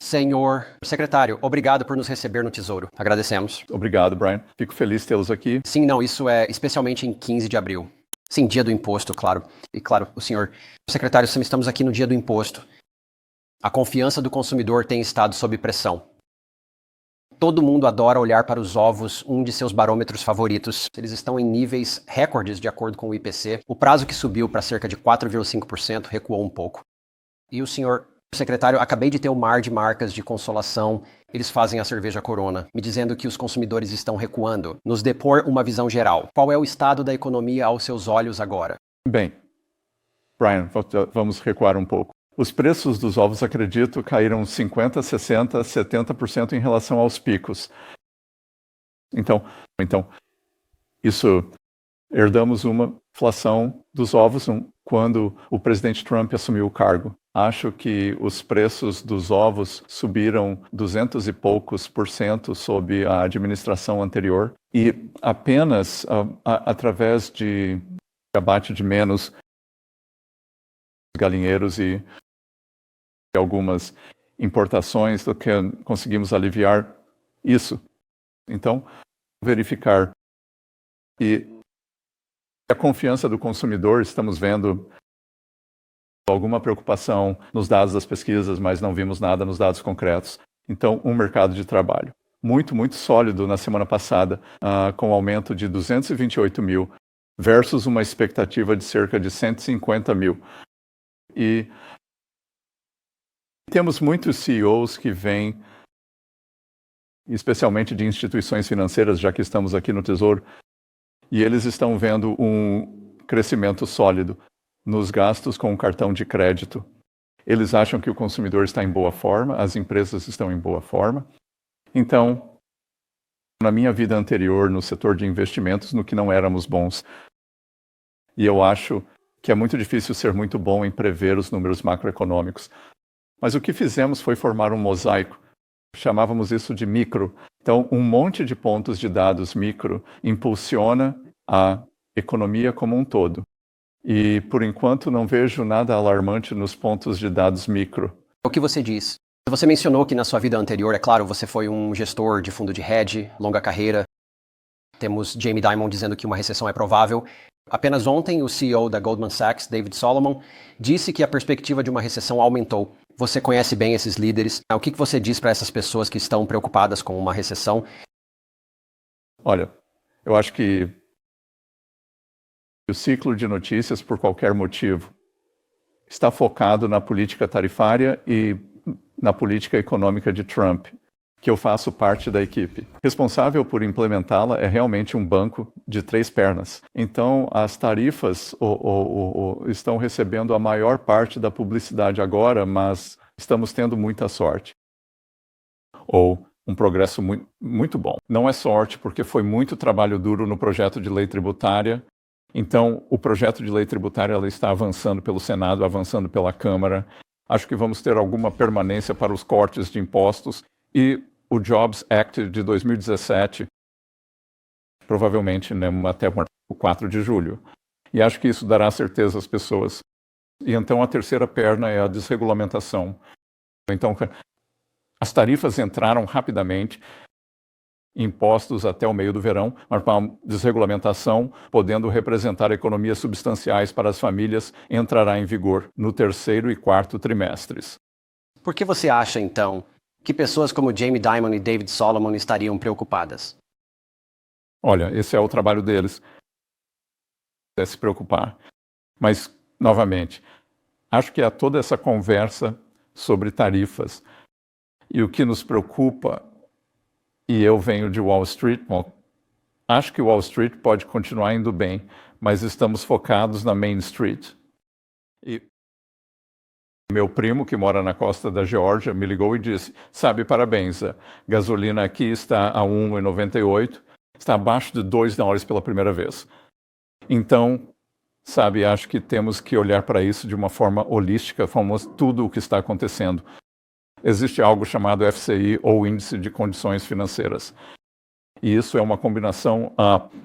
Senhor secretário, obrigado por nos receber no Tesouro. Agradecemos. Obrigado, Brian. Fico feliz de tê-los aqui. Sim, não, isso é especialmente em 15 de abril. Sim, dia do imposto, claro. E claro, o senhor secretário, estamos aqui no dia do imposto. A confiança do consumidor tem estado sob pressão. Todo mundo adora olhar para os ovos, um de seus barômetros favoritos. Eles estão em níveis recordes de acordo com o IPC. O prazo que subiu para cerca de 4,5% recuou um pouco. E o senhor secretário, acabei de ter um mar de marcas de consolação. Eles fazem a cerveja Corona, me dizendo que os consumidores estão recuando. Nos depor uma visão geral. Qual é o estado da economia aos seus olhos agora? Bem, Brian, vamos recuar um pouco. Os preços dos ovos, acredito, caíram 50%, 60%, 70% em relação aos picos. Então, herdamos uma inflação dos ovos quando o presidente Trump assumiu o cargo. Acho que os preços dos ovos subiram 200 e poucos % sob a administração anterior e apenas através de abate de menos galinheiros e algumas importações do que conseguimos aliviar isso. Então, verificar e a confiança do consumidor, estamos vendo alguma preocupação nos dados das pesquisas, mas não vimos nada nos dados concretos. Então, um mercado de trabalho muito, muito sólido na semana passada, com um aumento de 228 mil versus uma expectativa de cerca de 150 mil. E temos muitos CEOs que vêm, especialmente de instituições financeiras, já que estamos aqui no Tesouro, e eles estão vendo um crescimento sólido nos gastos com o cartão de crédito. Eles acham que o consumidor está em boa forma, as empresas estão em boa forma. Então, na minha vida anterior, no setor de investimentos, no que não éramos bons. E eu acho que é muito difícil ser muito bom em prever os números macroeconômicos. Mas o que fizemos foi formar um mosaico. Chamávamos isso de micro. Então, um monte de pontos de dados micro impulsiona a economia como um todo. E, por enquanto, não vejo nada alarmante nos pontos de dados micro. O que você diz? Você mencionou que na sua vida anterior, é claro, você foi um gestor de fundo de hedge, longa carreira. Temos Jamie Dimon dizendo que uma recessão é provável. Apenas ontem, o CEO da Goldman Sachs, David Solomon, disse que a perspectiva de uma recessão aumentou. Você conhece bem esses líderes. O que você diz para essas pessoas que estão preocupadas com uma recessão? Olha, eu acho que o ciclo de notícias, por qualquer motivo, está focado na política tarifária e na política econômica de Trump, que eu faço parte da equipe. Responsável por implementá-la é realmente um banco de 3 pernas. Então, as tarifas estão recebendo a maior parte da publicidade agora, mas estamos tendo muita sorte. Ou um progresso muito bom. Não é sorte, porque foi muito trabalho duro no projeto de lei tributária. Então, o projeto de lei tributária ela está avançando pelo Senado, avançando pela Câmara. Acho que vamos ter alguma permanência para os cortes de impostos. E o Jobs Act de 2017, provavelmente até o 4 de julho. E acho que isso dará certeza às pessoas. E então a terceira perna é a desregulamentação. Então, as tarifas entraram rapidamente, impostos até o meio do verão, mas com a desregulamentação, podendo representar economias substanciais para as famílias, entrará em vigor no 3º e 4º trimestres. Por que você acha, então, que pessoas como Jamie Dimon e David Solomon estariam preocupadas? Olha, esse é o trabalho deles, é se preocupar. Mas, novamente, acho que há toda essa conversa sobre tarifas. E o que nos preocupa, e eu venho de Wall Street, acho que Wall Street pode continuar indo bem, mas estamos focados na Main Street. E meu primo, que mora na costa da Geórgia, me ligou e disse, sabe, parabéns, a gasolina aqui está a 1,98, está abaixo de $2 pela primeira vez. Então, sabe, acho que temos que olhar para isso de uma forma holística, como tudo o que está acontecendo. Existe algo chamado FCI, ou Índice de Condições Financeiras. E isso é uma combinação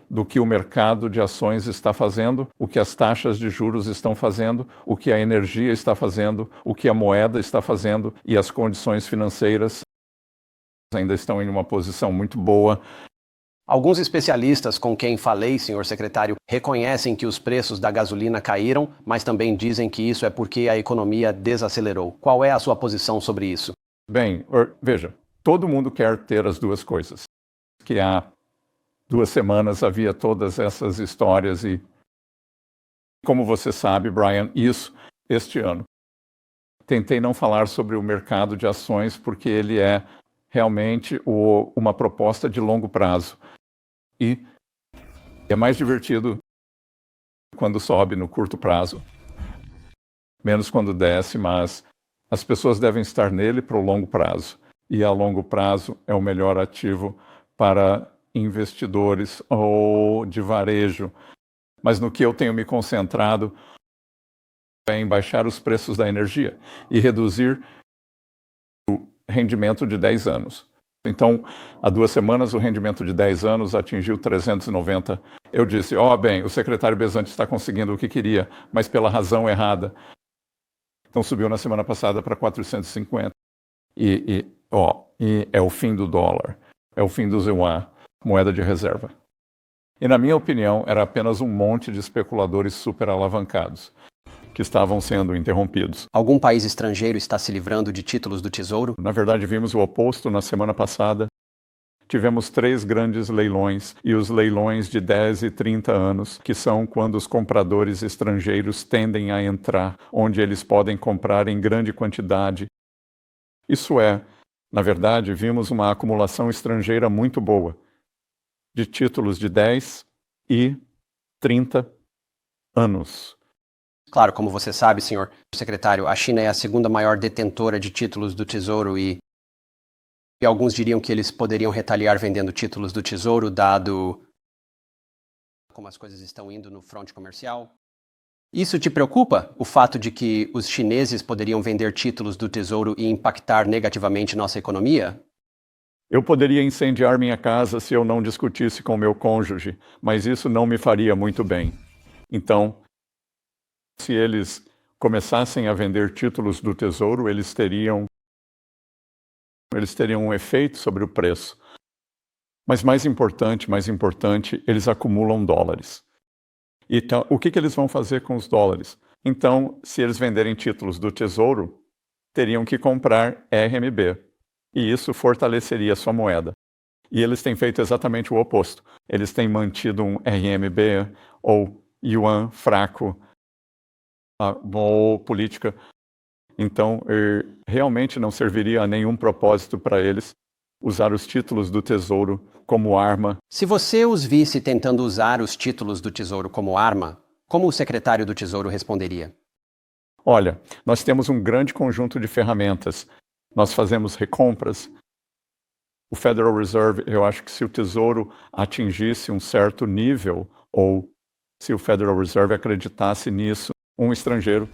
do que o mercado de ações está fazendo, o que as taxas de juros estão fazendo, o que a energia está fazendo, o que a moeda está fazendo e as condições financeiras ainda estão em uma posição muito boa. Alguns especialistas com quem falei, senhor secretário, reconhecem que os preços da gasolina caíram, mas também dizem que isso é porque a economia desacelerou. Qual é a sua posição sobre isso? Bem, veja, todo mundo quer ter as duas coisas. Que há 2 semanas havia todas essas histórias e, como você sabe, Brian, isso este ano. Tentei não falar sobre o mercado de ações porque ele é realmente uma proposta de longo prazo. E é mais divertido quando sobe no curto prazo, menos quando desce, mas as pessoas devem estar nele para o longo prazo. E a longo prazo é o melhor ativo para investidores ou de varejo. Mas no que eu tenho me concentrado é em baixar os preços da energia e reduzir o rendimento de 10 anos. Então, há 2 semanas, o rendimento de 10 anos atingiu 390. Eu disse, bem, o secretário Bezanti está conseguindo o que queria, mas pela razão errada. Então, subiu na semana passada para 450. E é o fim do dólar, é o fim do yuan, moeda de reserva. E, na minha opinião, era apenas um monte de especuladores super alavancados que estavam sendo interrompidos. Algum país estrangeiro está se livrando de títulos do Tesouro? Na verdade, vimos o oposto na semana passada. Tivemos 3 grandes leilões, e os leilões de 10 e 30 anos, que são quando os compradores estrangeiros tendem a entrar, onde eles podem comprar em grande quantidade. Isso é, na verdade, vimos uma acumulação estrangeira muito boa, de títulos de 10 e 30 anos. Claro, como você sabe, senhor secretário, a China é a segunda maior detentora de títulos do Tesouro e alguns diriam que eles poderiam retaliar vendendo títulos do Tesouro, dado como as coisas estão indo no fronte comercial. Isso te preocupa? O fato de que os chineses poderiam vender títulos do Tesouro e impactar negativamente nossa economia? Eu poderia incendiar minha casa se eu não discutisse com meu cônjuge, mas isso não me faria muito bem. Então, se eles começassem a vender títulos do Tesouro, eles teriam um efeito sobre o preço. Mas mais importante, eles acumulam dólares. Então, o que eles vão fazer com os dólares? Então, se eles venderem títulos do Tesouro, teriam que comprar RMB. E isso fortaleceria a sua moeda. E eles têm feito exatamente o oposto. Eles têm mantido um RMB ou yuan fraco, ou política. Então, realmente não serviria a nenhum propósito para eles usar os títulos do Tesouro como arma. Se você os visse tentando usar os títulos do Tesouro como arma, como o secretário do Tesouro responderia? Olha, nós temos um grande conjunto de ferramentas. Nós fazemos recompras. O Federal Reserve, eu acho que se o Tesouro atingisse um certo nível, ou se o Federal Reserve acreditasse nisso, um estrangeiro,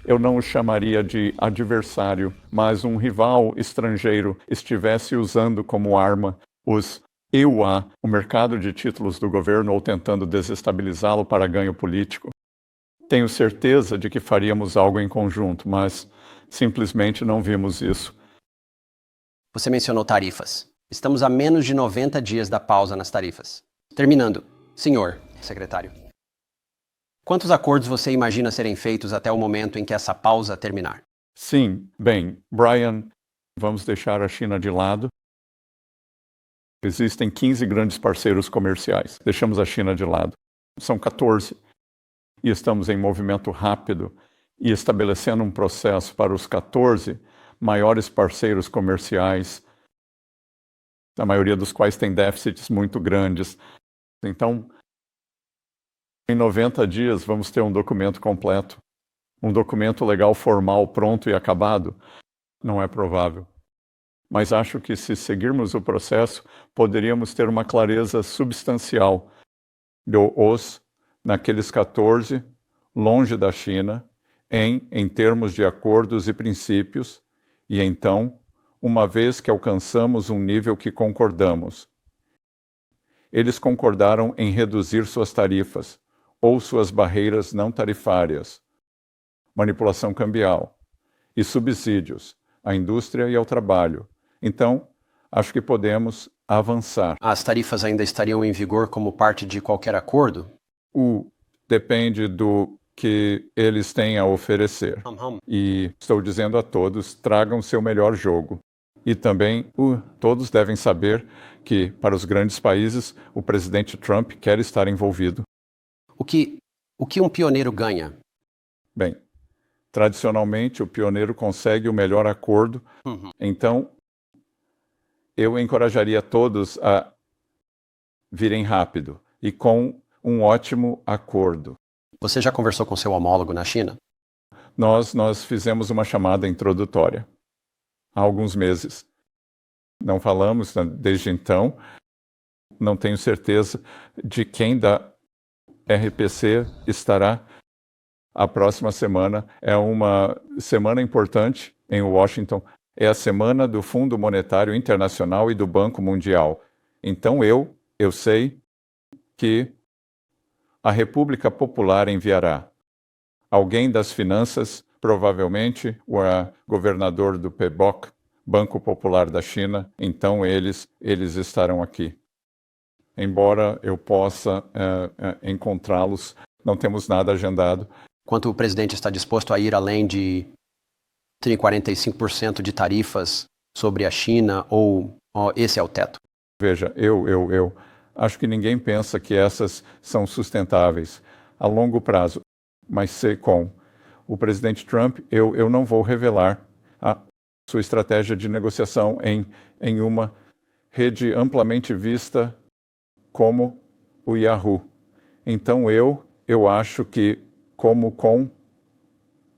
eu não o chamaria de adversário, mas um rival estrangeiro estivesse usando como arma os EUA, o mercado de títulos do governo, ou tentando desestabilizá-lo para ganho político, tenho certeza de que faríamos algo em conjunto, mas simplesmente não vimos isso. Você mencionou tarifas. Estamos a menos de 90 dias da pausa nas tarifas. Terminando, senhor secretário, quantos acordos você imagina serem feitos até o momento em que essa pausa terminar? Sim, bem, Brian, vamos deixar a China de lado. Existem 15 grandes parceiros comerciais. Deixamos a China de lado. São 14. E estamos em movimento rápido e estabelecendo um processo para os 14 maiores parceiros comerciais, a maioria dos quais tem déficits muito grandes. Então, em 90 dias, vamos ter um documento completo. Um documento legal formal pronto e acabado? Não é provável. Mas acho que, se seguirmos o processo, poderíamos ter uma clareza substancial naqueles 14, longe da China, em termos de acordos e princípios, e então, uma vez que alcançamos um nível que concordamos, eles concordaram em reduzir suas tarifas ou suas barreiras não tarifárias, manipulação cambial e subsídios à indústria e ao trabalho. Então, acho que podemos avançar. As tarifas ainda estariam em vigor como parte de qualquer acordo? Depende do que eles têm a oferecer. E estou dizendo a todos, tragam seu melhor jogo. E também todos devem saber que, para os grandes países, o presidente Trump quer estar envolvido. O que um pioneiro ganha? Bem, tradicionalmente o pioneiro consegue o melhor acordo. Então, eu encorajaria todos a virem rápido e com um ótimo acordo. Você já conversou com seu homólogo na China? Nós fizemos uma chamada introdutória há alguns meses. Não falamos desde então. Não tenho certeza de quem da RPC estará a próxima semana. É uma semana importante em Washington. É a semana do Fundo Monetário Internacional e do Banco Mundial. Então eu sei que a República Popular enviará alguém das finanças, provavelmente o governador do PBOC, Banco Popular da China. Então eles estarão aqui. Embora eu possa encontrá-los, não temos nada agendado. Quanto o presidente está disposto a ir além de 45% de tarifas sobre a China, ou esse é o teto? Veja, eu acho que ninguém pensa que essas são sustentáveis a longo prazo, mas com o presidente Trump, eu não vou revelar a sua estratégia de negociação em uma rede amplamente vista como o Yahoo. Então eu acho que, como com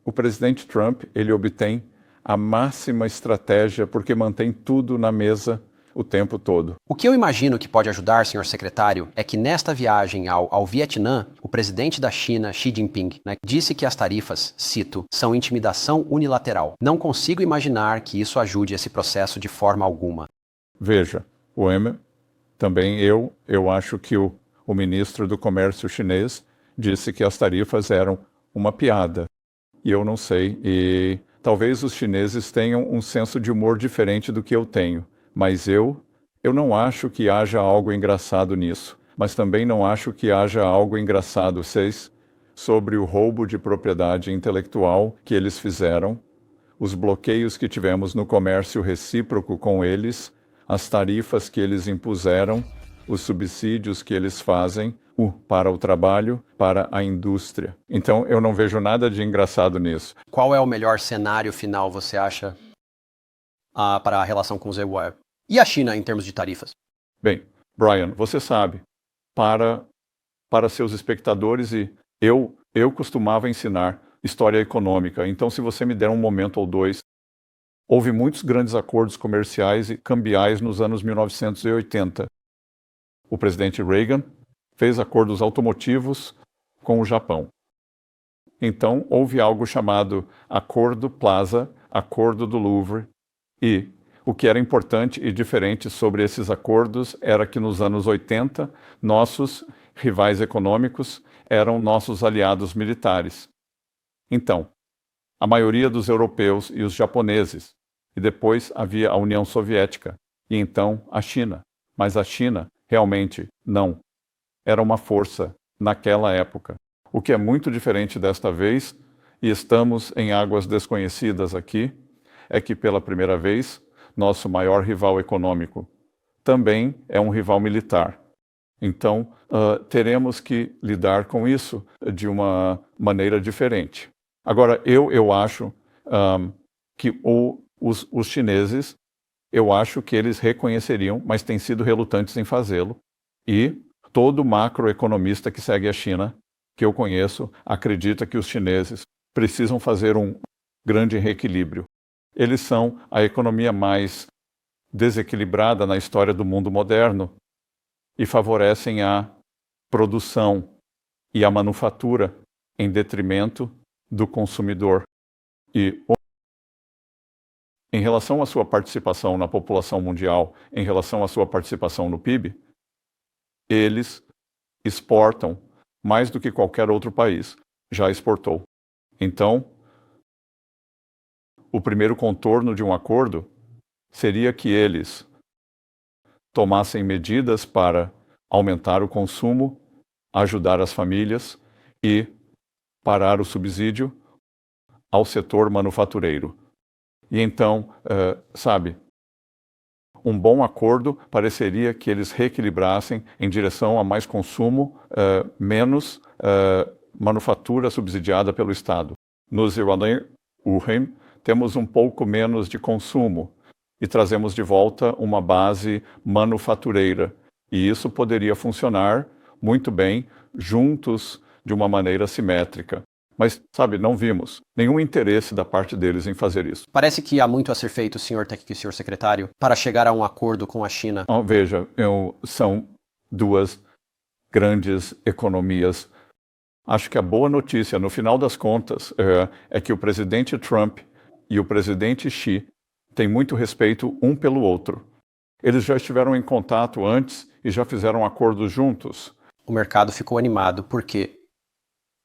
o presidente Trump, ele obtém a máxima estratégia porque mantém tudo na mesa o tempo todo. O que eu imagino que pode ajudar, senhor secretário, é que nesta viagem ao Vietnã, o presidente da China, Xi Jinping, disse que as tarifas, cito, são intimidação unilateral. Não consigo imaginar que isso ajude esse processo de forma alguma. Veja, o Emer, também eu acho que o ministro do Comércio chinês disse que as tarifas eram uma piada. E eu não sei, e talvez os chineses tenham um senso de humor diferente do que eu tenho. Mas eu não acho que haja algo engraçado nisso. Mas também não acho que haja algo engraçado, sobre o roubo de propriedade intelectual que eles fizeram, os bloqueios que tivemos no comércio recíproco com eles, as tarifas que eles impuseram, os subsídios que eles fazem para o trabalho, para a indústria. Então, eu não vejo nada de engraçado nisso. Qual é o melhor cenário final, você acha, para a relação com o ZWE? E a China em termos de tarifas? Bem, Brian, você sabe, para seus espectadores, e eu costumava ensinar história econômica, então se você me der um momento ou dois, houve muitos grandes acordos comerciais e cambiais nos anos 1980. O presidente Reagan fez acordos automotivos com o Japão. Então, houve algo chamado Acordo Plaza, Acordo do Louvre, e o que era importante e diferente sobre esses acordos era que nos anos 80, nossos rivais econômicos eram nossos aliados militares. Então, a maioria dos europeus e os japoneses, e depois havia a União Soviética, e então a China. Mas a China realmente não era uma força naquela época. O que é muito diferente desta vez, e estamos em águas desconhecidas aqui, é que pela primeira vez, nosso maior rival econômico também é um rival militar. Então, teremos que lidar com isso de uma maneira diferente. Agora, eu acho que os chineses, eu acho que eles reconheceriam, mas têm sido relutantes em fazê-lo. E todo macroeconomista que segue a China, que eu conheço, acredita que os chineses precisam fazer um grande reequilíbrio. Eles são a economia mais desequilibrada na história do mundo moderno e favorecem a produção e a manufatura em detrimento do consumidor. E em relação à sua participação na população mundial, em relação à sua participação no PIB, eles exportam mais do que qualquer outro país já exportou. Então, o primeiro contorno de um acordo seria que eles tomassem medidas para aumentar o consumo, ajudar as famílias e parar o subsídio ao setor manufatureiro. E então, um bom acordo pareceria que eles reequilibrassem em direção a mais consumo, menos manufatura subsidiada pelo Estado. No Zero-Urheim, temos um pouco menos de consumo e trazemos de volta uma base manufatureira. E isso poderia funcionar muito bem juntos de uma maneira simétrica. Mas, não vimos nenhum interesse da parte deles em fazer isso. Parece que há muito a ser feito, senhor técnico e senhor secretário, para chegar a um acordo com a China. Veja, são duas grandes economias. Acho que a boa notícia, no final das contas, é que o presidente Trump e o presidente Xi têm muito respeito um pelo outro. Eles já estiveram em contato antes e já fizeram acordos juntos. O mercado ficou animado porque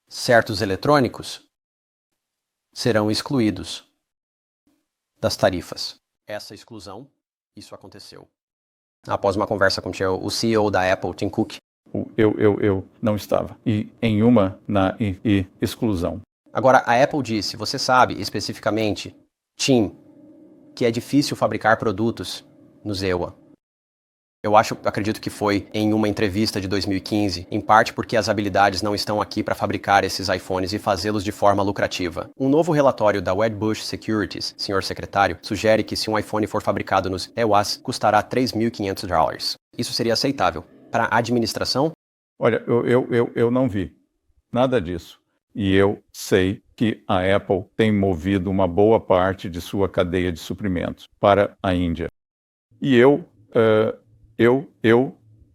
certos eletrônicos serão excluídos das tarifas. Essa exclusão, isso aconteceu após uma conversa com o CEO da Apple, Tim Cook. Eu não estava. E em uma exclusão. Agora, a Apple disse, você sabe especificamente, Tim, que é difícil fabricar produtos no ZEWA. Eu acredito que foi em uma entrevista de 2015, em parte porque as habilidades não estão aqui para fabricar esses iPhones e fazê-los de forma lucrativa. Um novo relatório da Wedbush Securities, senhor secretário, sugere que se um iPhone for fabricado nos EUAs, custará $3.500. Isso seria aceitável para a administração? Olha, eu não vi nada disso. E eu sei que a Apple tem movido uma boa parte de sua cadeia de suprimentos para a Índia. E eu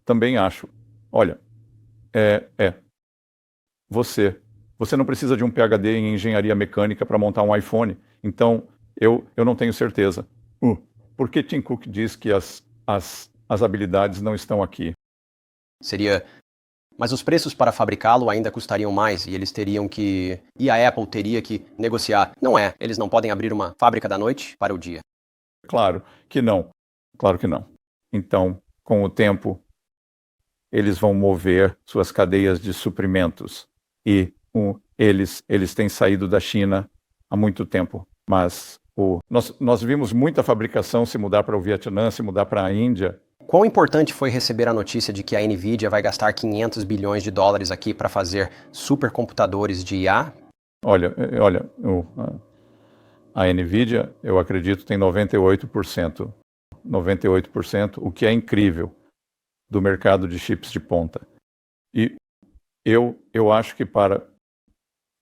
também acho. Olha, você não precisa de um PhD em engenharia mecânica para montar um iPhone. Então, eu não tenho certeza. Por que Tim Cook diz que as habilidades não estão aqui? Mas os preços para fabricá-lo ainda custariam mais e eles teriam que... E a Apple teria que negociar. Eles não podem abrir uma fábrica da noite para o dia. Claro que não. Claro que não. Então, com o tempo, eles vão mover suas cadeias de suprimentos. E eles têm saído da China há muito tempo. Mas nós vimos muita fabricação se mudar para o Vietnã, se mudar para a Índia. Quão importante foi receber a notícia de que a NVIDIA vai gastar $500 bilhões aqui para fazer supercomputadores de IA? Olha, a NVIDIA, eu acredito, tem 98%. 98%, o que é incrível, do mercado de chips de ponta. E eu acho que para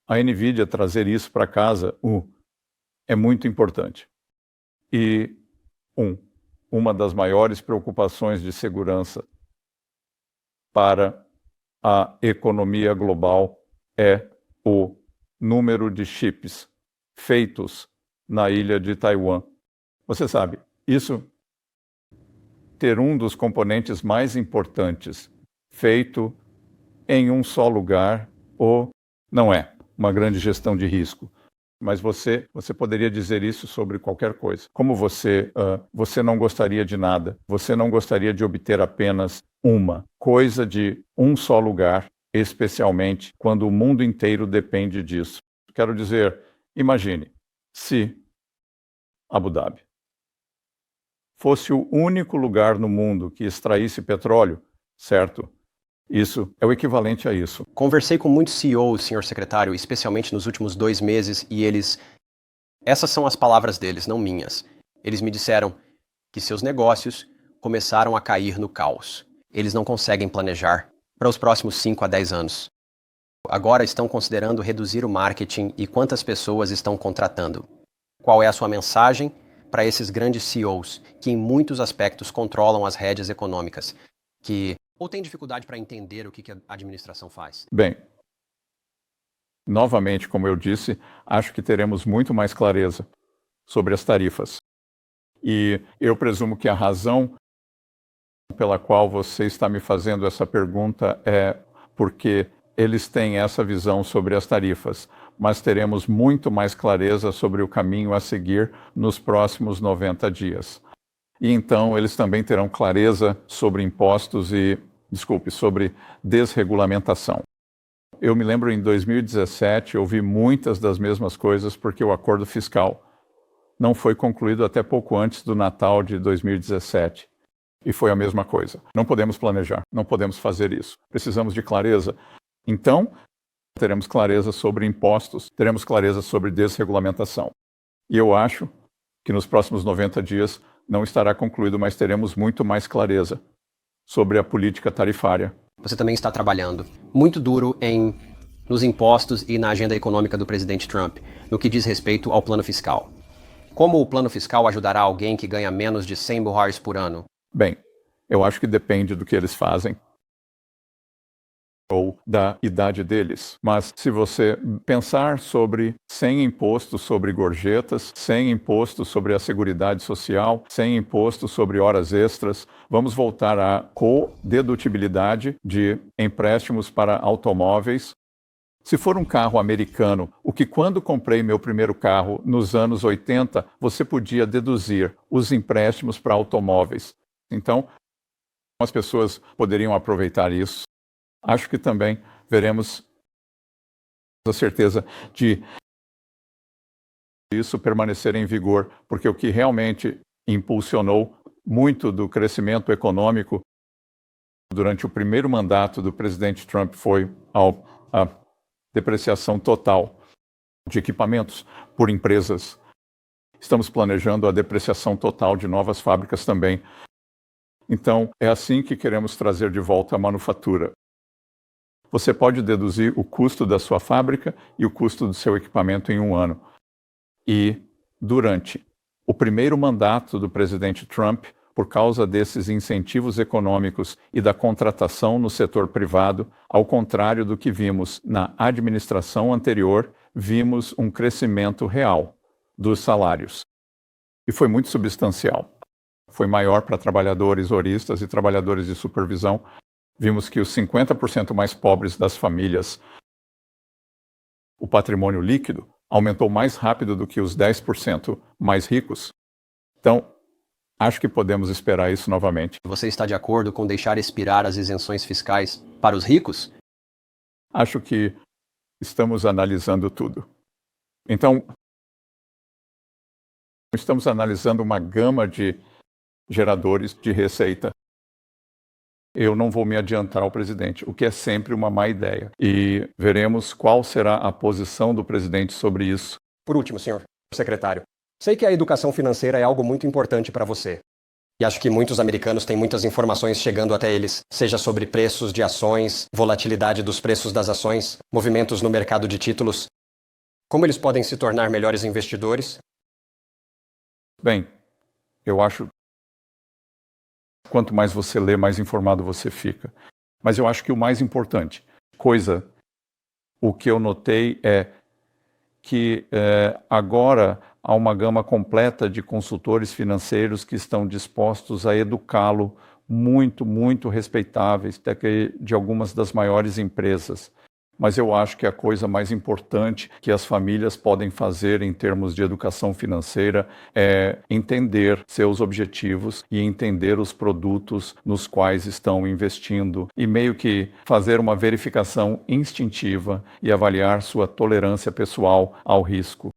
a NVIDIA trazer isso para casa, é muito importante. E uma das maiores preocupações de segurança para a economia global é o número de chips feitos na ilha de Taiwan. Você sabe, isso ter um dos componentes mais importantes feito em um só lugar, não é uma grande gestão de risco. Mas você poderia dizer isso sobre qualquer coisa. Como você não gostaria de nada, você não gostaria de obter apenas uma coisa de um só lugar, especialmente quando o mundo inteiro depende disso. Quero dizer, imagine se Abu Dhabi fosse o único lugar no mundo que extraísse petróleo, certo? Isso é o equivalente a isso. Conversei com muitos CEOs, senhor secretário, especialmente nos últimos 2 meses, e essas são as palavras deles, não minhas. Eles me disseram que seus negócios começaram a cair no caos. Eles não conseguem planejar para os próximos 5 a 10 anos. Agora estão considerando reduzir o marketing e quantas pessoas estão contratando. Qual é a sua mensagem para esses grandes CEOs que em muitos aspectos controlam as rédeas econômicas, ou tem dificuldade para entender o que a administração faz? Bem, novamente, como eu disse, acho que teremos muito mais clareza sobre as tarifas. E eu presumo que a razão pela qual você está me fazendo essa pergunta é porque eles têm essa visão sobre as tarifas, mas teremos muito mais clareza sobre o caminho a seguir nos próximos 90 dias. E então eles também terão clareza sobre impostos e, sobre desregulamentação. Eu me lembro em 2017, eu ouvi muitas das mesmas coisas porque o acordo fiscal não foi concluído até pouco antes do Natal de 2017. E foi a mesma coisa. Não podemos planejar, não podemos fazer isso. Precisamos de clareza. Então, teremos clareza sobre impostos, teremos clareza sobre desregulamentação. E eu acho que nos próximos 90 dias não estará concluído, mas teremos muito mais clareza sobre a política tarifária. Você também está trabalhando muito duro nos impostos e na agenda econômica do presidente Trump, no que diz respeito ao plano fiscal. Como o plano fiscal ajudará alguém que ganha menos de $100 por ano? Bem, eu acho que depende do que eles fazem ou da idade deles. Mas se você pensar sobre sem imposto sobre gorjetas, sem imposto sobre a Seguridade Social, sem imposto sobre horas extras, vamos voltar à co-dedutibilidade de empréstimos para automóveis. Se for um carro americano, o que quando comprei meu primeiro carro nos anos 80, você podia deduzir os empréstimos para automóveis. Então, as pessoas poderiam aproveitar isso. Acho que também veremos a certeza de isso permanecer em vigor, porque o que realmente impulsionou muito do crescimento econômico durante o primeiro mandato do presidente Trump foi a depreciação total de equipamentos por empresas. Estamos planejando a depreciação total de novas fábricas também. Então, é assim que queremos trazer de volta a manufatura. Você pode deduzir o custo da sua fábrica e o custo do seu equipamento em um ano. E, durante o primeiro mandato do presidente Trump, por causa desses incentivos econômicos e da contratação no setor privado, ao contrário do que vimos na administração anterior, vimos um crescimento real dos salários. E foi muito substancial. Foi maior para trabalhadores horistas e trabalhadores de supervisão. Vimos que os 50% mais pobres das famílias, o patrimônio líquido, aumentou mais rápido do que os 10% mais ricos. Então, acho que podemos esperar isso novamente. Você está de acordo com deixar expirar as isenções fiscais para os ricos? Acho que estamos analisando tudo. Então, estamos analisando uma gama de geradores de receita. Eu não vou me adiantar ao presidente, o que é sempre uma má ideia. E veremos qual será a posição do presidente sobre isso. Por último, senhor secretário, sei que a educação financeira é algo muito importante para você. E acho que muitos americanos têm muitas informações chegando até eles, seja sobre preços de ações, volatilidade dos preços das ações, movimentos no mercado de títulos. Como eles podem se tornar melhores investidores? Bem, eu acho que quanto mais você lê, mais informado você fica. Mas eu acho que o mais importante, o que eu notei é que agora há uma gama completa de consultores financeiros que estão dispostos a educá-lo, muito, muito respeitáveis, até que de algumas das maiores empresas. Mas eu acho que a coisa mais importante que as famílias podem fazer em termos de educação financeira é entender seus objetivos e entender os produtos nos quais estão investindo e meio que fazer uma verificação instintiva e avaliar sua tolerância pessoal ao risco.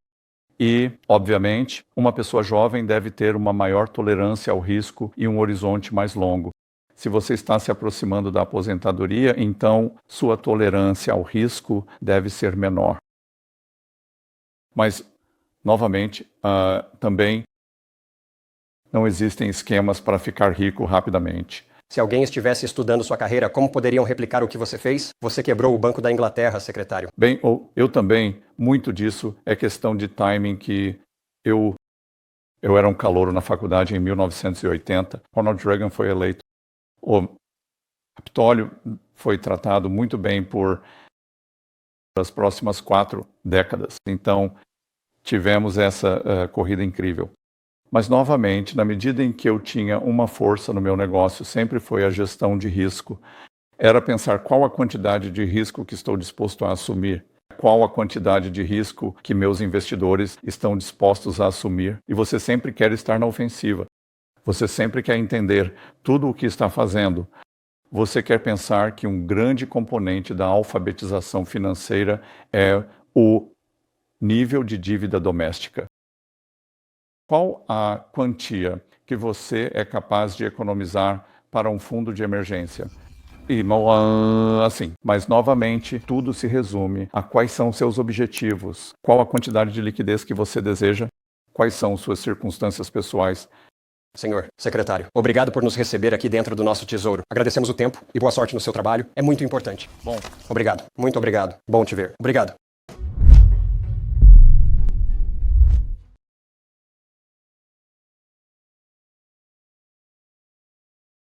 E, obviamente, uma pessoa jovem deve ter uma maior tolerância ao risco e um horizonte mais longo. Se você está se aproximando da aposentadoria, então sua tolerância ao risco deve ser menor. Mas, novamente, também não existem esquemas para ficar rico rapidamente. Se alguém estivesse estudando sua carreira, como poderiam replicar o que você fez? Você quebrou o Banco da Inglaterra, secretário. Bem, eu também, muito disso é questão de timing que eu era um calouro na faculdade em 1980. Ronald Reagan foi eleito. O Capitólio foi tratado muito bem por as próximas 4 décadas. Então, tivemos essa corrida incrível. Mas, novamente, na medida em que eu tinha uma força no meu negócio, sempre foi a gestão de risco. Era pensar qual a quantidade de risco que estou disposto a assumir, qual a quantidade de risco que meus investidores estão dispostos a assumir. E você sempre quer estar na ofensiva. Você sempre quer entender tudo o que está fazendo. Você quer pensar que um grande componente da alfabetização financeira é o nível de dívida doméstica. Qual a quantia que você é capaz de economizar para um fundo de emergência? E assim, mas novamente tudo se resume a quais são seus objetivos, qual a quantidade de liquidez que você deseja, quais são suas circunstâncias pessoais. Senhor secretário, obrigado por nos receber aqui dentro do nosso tesouro. Agradecemos o tempo e boa sorte no seu trabalho. É muito importante. Bom, Obrigado. Muito obrigado. Bom te ver. Obrigado.